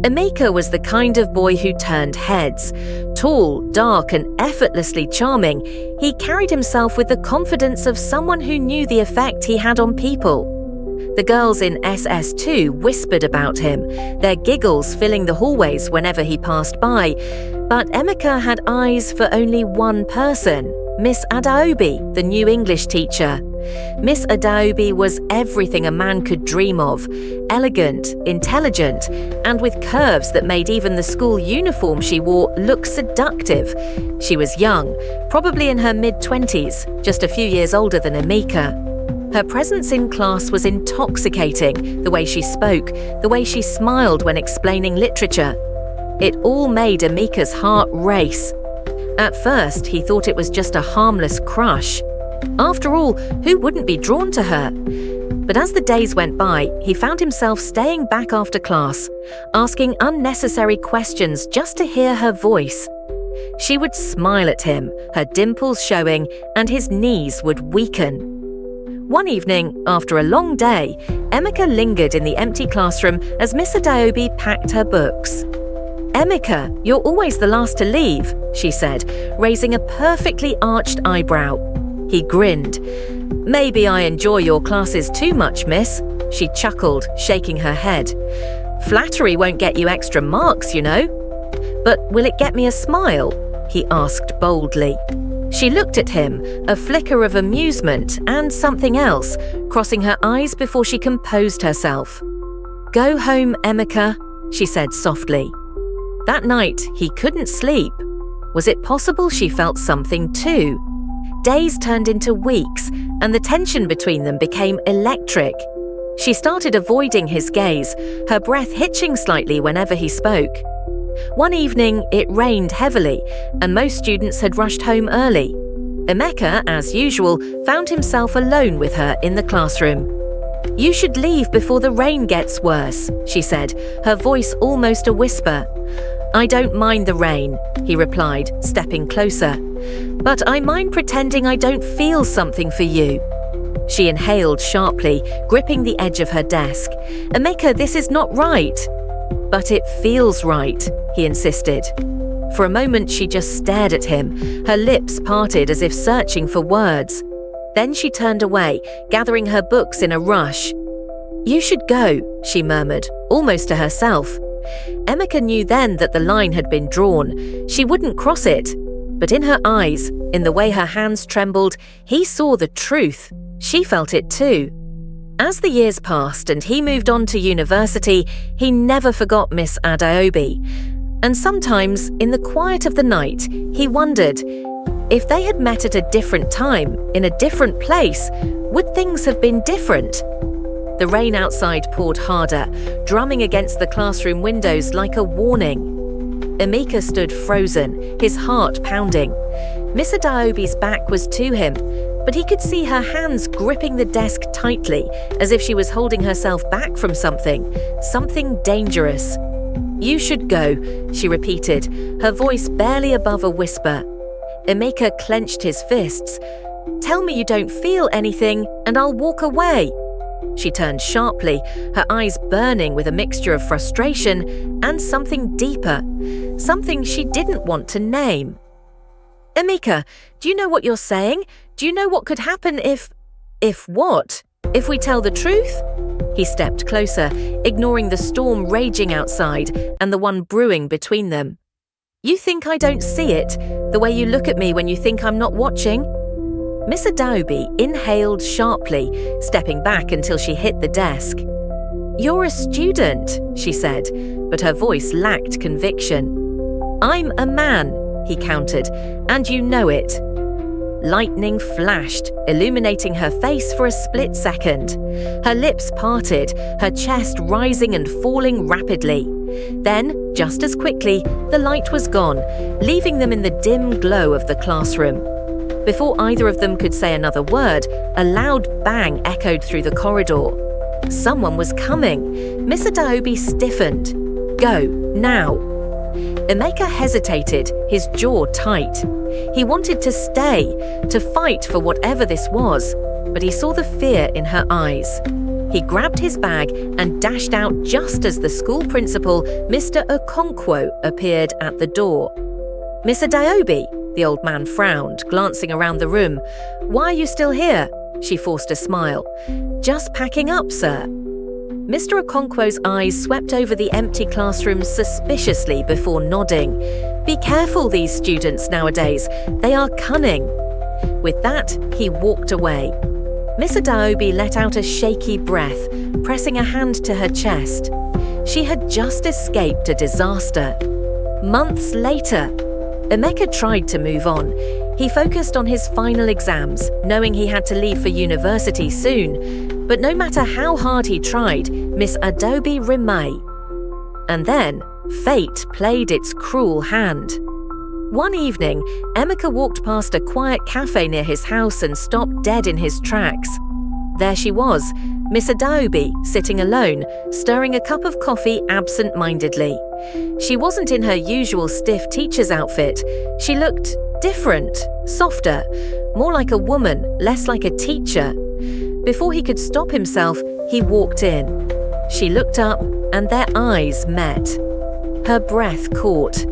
Emeka was the kind of boy who turned heads. Tall, dark, and effortlessly charming, he carried himself with the confidence of someone who knew the effect he had on people. The girls in SS2 whispered about him, their giggles filling the hallways whenever he passed by. But Emeka had eyes for only one person, Miss Adaobi, the new English teacher. Miss Adaobi was everything a man could dream of, elegant, intelligent, and with curves that made even the school uniform she wore look seductive. She was young, probably in her mid-20s, just a few years older than Emeka. Her presence in class was intoxicating, the way she spoke, the way she smiled when explaining literature. It all made Emeka's heart race. At first, he thought it was just a harmless crush. After all, who wouldn't be drawn to her? But as the days went by, he found himself staying back after class, asking unnecessary questions just to hear her voice. She would smile at him, her dimples showing, and his knees would weaken. One evening, after a long day, Emeka lingered in the empty classroom as Miss Adaobi packed her books. "Emeka, you're always the last to leave," she said, raising a perfectly arched eyebrow. He grinned. "Maybe I enjoy your classes too much, miss," she chuckled, shaking her head. "Flattery won't get you extra marks, you know." "But will it get me a smile?" he asked boldly. She looked at him, a flicker of amusement and something else, crossing her eyes before she composed herself. "Go home, Emeka," she said softly. That night, he couldn't sleep. Was it possible she felt something too? Days turned into weeks, and the tension between them became electric. She started avoiding his gaze, her breath hitching slightly whenever he spoke. One evening, it rained heavily, and most students had rushed home early. Emeka, as usual, found himself alone with her in the classroom. "You should leave before the rain gets worse," she said, her voice almost a whisper. "I don't mind the rain," he replied, stepping closer. "But I mind pretending I don't feel something for you." She inhaled sharply, gripping the edge of her desk. "Emeka, this is not right." "But it feels right," he insisted. For a moment, she just stared at him, her lips parted as if searching for words. Then she turned away, gathering her books in a rush. "You should go," she murmured, almost to herself. Emeka knew then that the line had been drawn. She wouldn't cross it. But in her eyes, in the way her hands trembled, he saw the truth. She felt it too. As the years passed and he moved on to university, he never forgot Miss Adaobi. And sometimes, in the quiet of the night, he wondered, if they had met at a different time, in a different place, would things have been different? The rain outside poured harder, drumming against the classroom windows like a warning. Emeka stood frozen, his heart pounding. Miss Adaobi's back was to him, but he could see her hands gripping the desk tightly, as if she was holding herself back from something dangerous. "You should go," she repeated, her voice barely above a whisper. Emeka clenched his fists. "Tell me you don't feel anything, and I'll walk away." She turned sharply, her eyes burning with a mixture of frustration and something deeper, something she didn't want to name. "Emeka, do you know what you're saying? Do you know what could happen if what? If we tell the truth?" He stepped closer, ignoring the storm raging outside and the one brewing between them. "You think I don't see it, the way you look at me when you think I'm not watching?" Miss Adaobi inhaled sharply, stepping back until she hit the desk. "You're a student," she said, but her voice lacked conviction. "I'm a man," he countered, "and you know it." Lightning flashed, illuminating her face for a split second. Her lips parted, her chest rising and falling rapidly. Then, just as quickly, the light was gone, leaving them in the dim glow of the classroom. Before either of them could say another word, a loud bang echoed through the corridor. Someone was coming. Miss Adaobi stiffened. "Go, now." Emeka hesitated, his jaw tight. He wanted to stay, to fight for whatever this was, but he saw the fear in her eyes. He grabbed his bag and dashed out just as the school principal, Mr. Okonkwo, appeared at the door. "Miss Adaobi," the old man frowned, glancing around the room. "Why are you still here?" She forced a smile. "Just packing up, sir." Mr. Okonkwo's eyes swept over the empty classroom suspiciously before nodding. "Be careful, these students nowadays. They are cunning." With that, he walked away. Miss Adaobi let out a shaky breath, pressing a hand to her chest. She had just escaped a disaster. Months later, Emeka tried to move on. He focused on his final exams, knowing he had to leave for university soon. But no matter how hard he tried, Miss Adaobi remained. And then, fate played its cruel hand. One evening, Emeka walked past a quiet cafe near his house and stopped dead in his tracks. There she was, Miss Adaobi, sitting alone, stirring a cup of coffee absent-mindedly. She wasn't in her usual stiff teacher's outfit. She looked different, softer, more like a woman, less like a teacher. Before he could stop himself, he walked in. She looked up, and their eyes met. Her breath caught.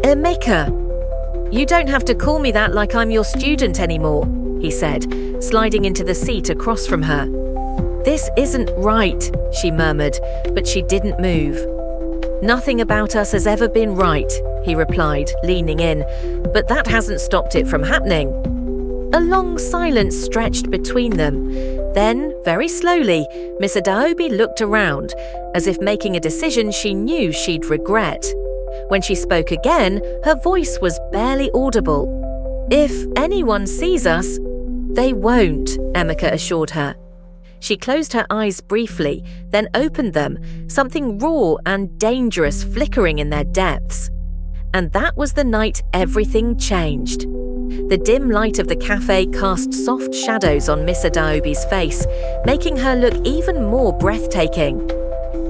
"Emeka, you don't have to call me that like I'm your student anymore," he said, sliding into the seat across from her. "This isn't right," she murmured, but she didn't move. "Nothing about us has ever been right," he replied, leaning in, "but that hasn't stopped it from happening." A long silence stretched between them. Then, very slowly, Miss Adaobi looked around, as if making a decision she knew she'd regret. When she spoke again, her voice was barely audible. "If anyone sees us, they won't," Emeka assured her. She closed her eyes briefly, then opened them, something raw and dangerous flickering in their depths. And that was the night everything changed. The dim light of the cafe cast soft shadows on Miss Adaobi's face, making her look even more breathtaking.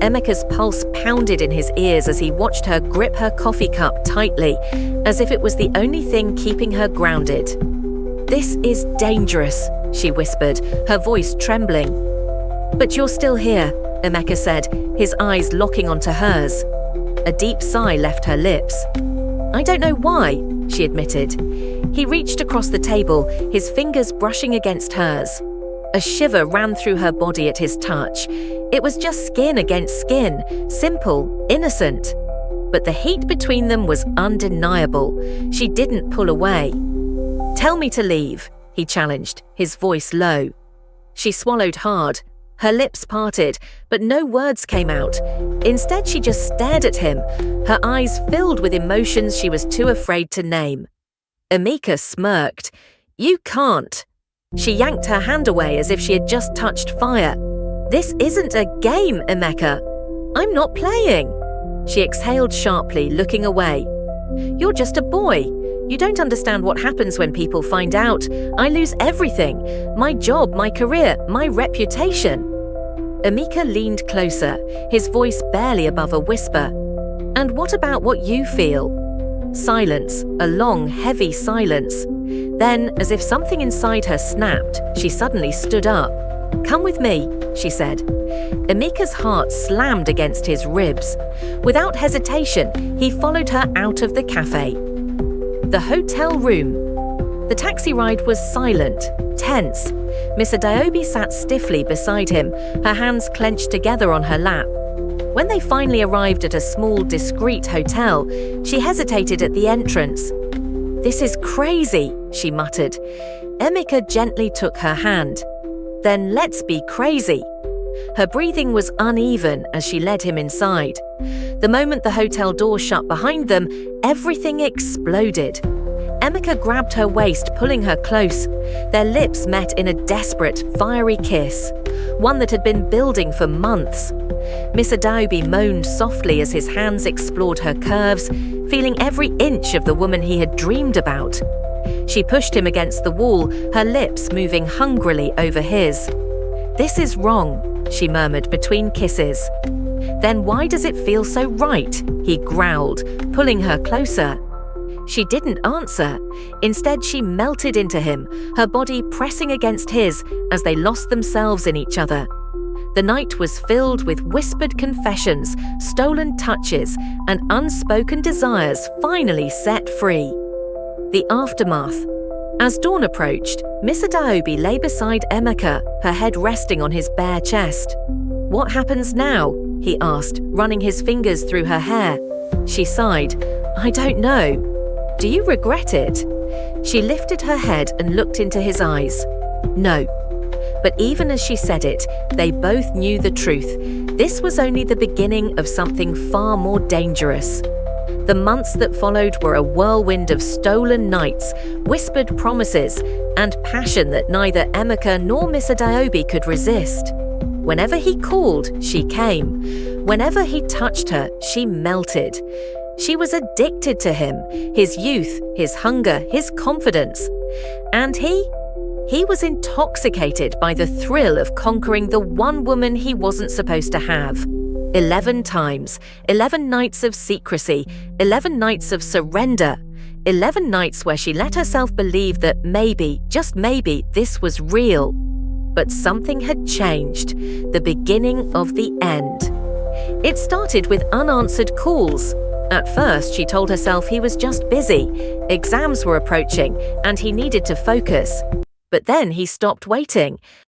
Emeka's pulse pounded in his ears as he watched her grip her coffee cup tightly, as if it was the only thing keeping her grounded. "This is dangerous," she whispered, her voice trembling. "But you're still here," Emeka said, his eyes locking onto hers. A deep sigh left her lips. "I don't know why," she admitted. He reached across the table, his fingers brushing against hers. A shiver ran through her body at his touch. It was just skin against skin, simple, innocent. But the heat between them was undeniable. She didn't pull away. "Tell me to leave," he challenged, his voice low. She swallowed hard. Her lips parted, but no words came out. Instead, she just stared at him, her eyes filled with emotions she was too afraid to name. Emeka smirked. "You can't." She yanked her hand away as if she had just touched fire. "This isn't a game, Emeka. I'm not playing." She exhaled sharply, looking away. "You're just a boy. You don't understand what happens when people find out. I lose everything. My job, my career, my reputation." Emeka leaned closer, his voice barely above a whisper. "And what about what you feel?" Silence, a long, heavy silence. Then, as if something inside her snapped, she suddenly stood up. "Come with me," she said. Emeka's heart slammed against his ribs. Without hesitation, he followed her out of the cafe. The hotel room. The taxi ride was silent, tense. Miss Adaobi sat stiffly beside him, her hands clenched together on her lap. When they finally arrived at a small, discreet hotel, she hesitated at the entrance. "This is crazy," she muttered. Emeka gently took her hand. "Then let's be crazy." Her breathing was uneven as she led him inside. The moment the hotel door shut behind them, everything exploded. Emeka grabbed her waist, pulling her close. Their lips met in a desperate, fiery kiss, one that had been building for months. Miss Adaobi moaned softly as his hands explored her curves, feeling every inch of the woman he had dreamed about. She pushed him against the wall, her lips moving hungrily over his. "This is wrong," she murmured between kisses. "Then why does it feel so right?" he growled, pulling her closer. She didn't answer. Instead, she melted into him, her body pressing against his as they lost themselves in each other. The night was filled with whispered confessions, stolen touches, and unspoken desires finally set free. The aftermath. As dawn approached, Miss Adaobi lay beside Emeka, her head resting on his bare chest. "What happens now?" he asked, running his fingers through her hair. She sighed. "I don't know." "Do you regret it?" She lifted her head and looked into his eyes. "No." But even as she said it, they both knew the truth. This was only the beginning of something far more dangerous. The months that followed were a whirlwind of stolen nights, whispered promises, and passion that neither Emeka nor Miss Adaobi could resist. Whenever he called, she came. Whenever he touched her, she melted. She was addicted to him, his youth, his hunger, his confidence. And he was intoxicated by the thrill of conquering the one woman he wasn't supposed to have. 11 times, 11 nights of secrecy, 11 nights of surrender, 11 nights where she let herself believe that maybe, just maybe, this was real. But something had changed, the beginning of the end. It started with unanswered calls. At first, she told herself he was just busy. Exams were approaching, and he needed to focus. But then he stopped waiting.